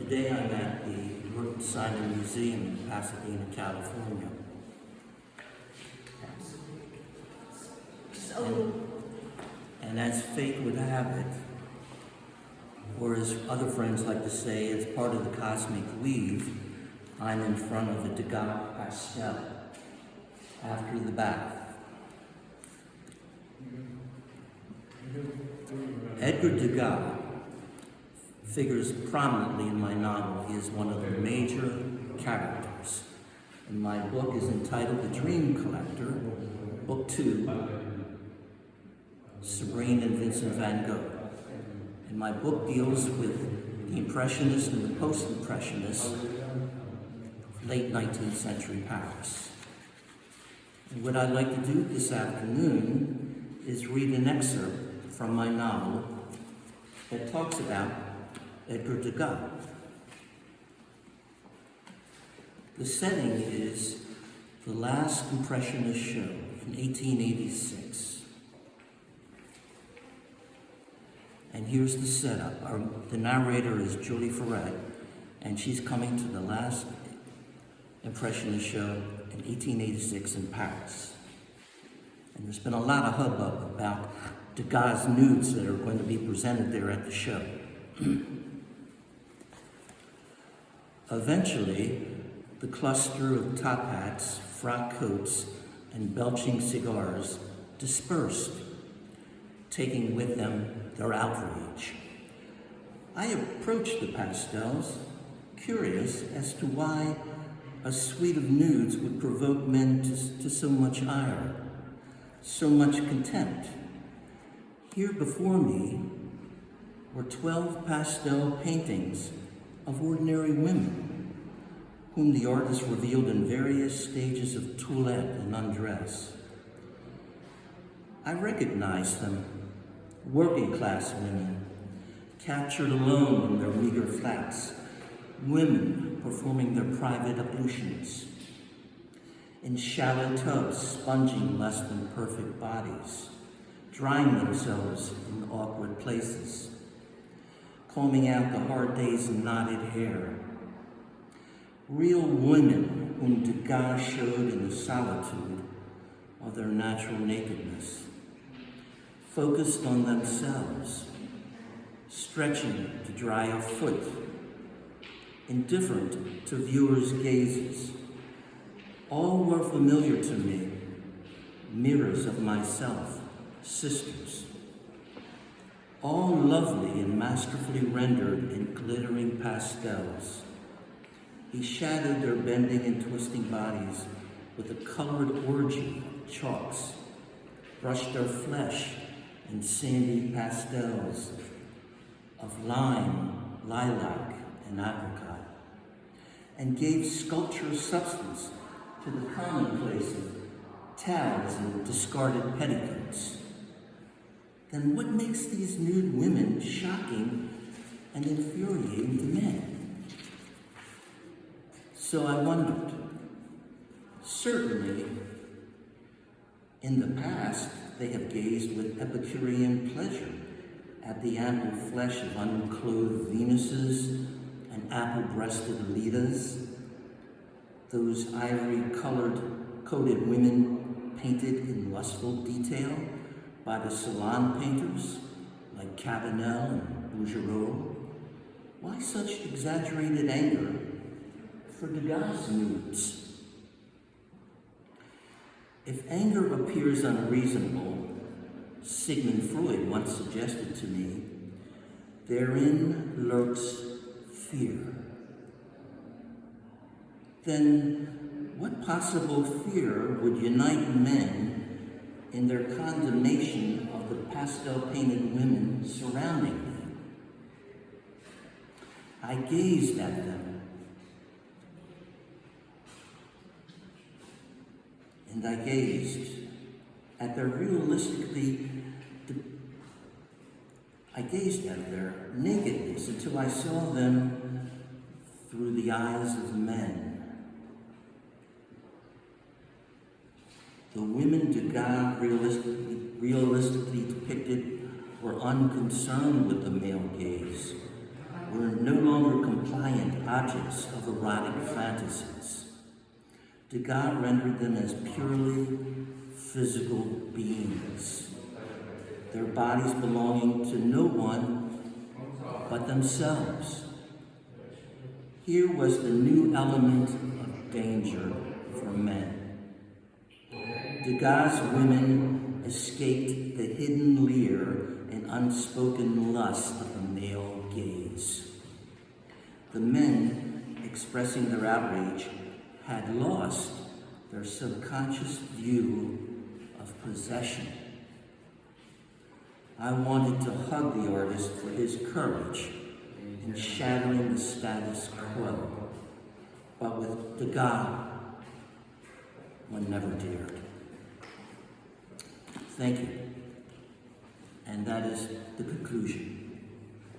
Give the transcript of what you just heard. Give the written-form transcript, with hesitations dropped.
Today I'm at the Norton Museum in Pasadena, California. And as fate would have it, or as other friends like to say, as part of the cosmic weave, I'm in front of a Degas pastel, After the Bath. Edgar Degas figures prominently in my novel. He is one of the major characters. And my book is entitled The Dream Collector, Book 2, Sabrine and Vincent van Gogh. And my book deals with the Impressionists and the Post-Impressionists of late 19th century Paris. And what I'd like to do this afternoon is read an excerpt from my novel that talks about Edgar Degas. The setting is the last Impressionist show in 1886. And here's the setup. The narrator is Julie Ferret, and she's coming to the last Impressionist show in 1886 in Paris. And there's been a lot of hubbub about Degas' nudes that are going to be presented there at the show. Eventually, the cluster of top hats, frock coats, and belching cigars dispersed, taking with them their outrage. I approached the pastels, curious as to why a suite of nudes would provoke men to so much ire, so much contempt. Here before me were 12 pastel paintings of ordinary women, whom the artist revealed in various stages of toilette and undress. I recognized them, working-class women, captured alone in their meager flats, women performing their private ablutions, in shallow tubs sponging less than perfect bodies, drying themselves in awkward places, combing out the hard days and knotted hair. Real women whom Degas showed in the solitude of their natural nakedness, focused on themselves, stretching to dry a foot, indifferent to viewers' gazes. All were familiar to me, mirrors of myself, sisters. All lovely and masterfully rendered in glittering pastels. He shadowed their bending and twisting bodies with a colored orgy of chalks, brushed their flesh in sandy pastels of lime, lilac, and apricot, and gave sculpture substance to the commonplace of towels and discarded petticoats. Then what makes these nude women shocking and infuriating to men? So I wondered. Certainly, in the past, they have gazed with Epicurean pleasure at the ample flesh of unclothed Venuses and apple-breasted Lidas, those ivory-colored coated women painted in lustful detail by the salon painters like Cabanel and Bouguereau. Why such exaggerated anger for Degas' nudes? If anger appears unreasonable, Sigmund Freud once suggested to me, therein lurks fear. Then what possible fear would unite men in their condemnation of the pastel-painted women surrounding me? I gazed at them, and I gazed at their their nakedness until I saw them through the eyes of men. The women Degas realistically depicted were unconcerned with the male gaze, were no longer compliant objects of erotic fantasies. Degas rendered them as purely physical beings, their bodies belonging to no one but themselves. Here was the new element of danger for men. Degas' women escaped the hidden leer and unspoken lust of the male gaze. The men, expressing their outrage, had lost their subconscious view of possession. I wanted to hug the artist for his courage in shattering the status quo, but with Degas, one never dared. Thank you. And that is the conclusion.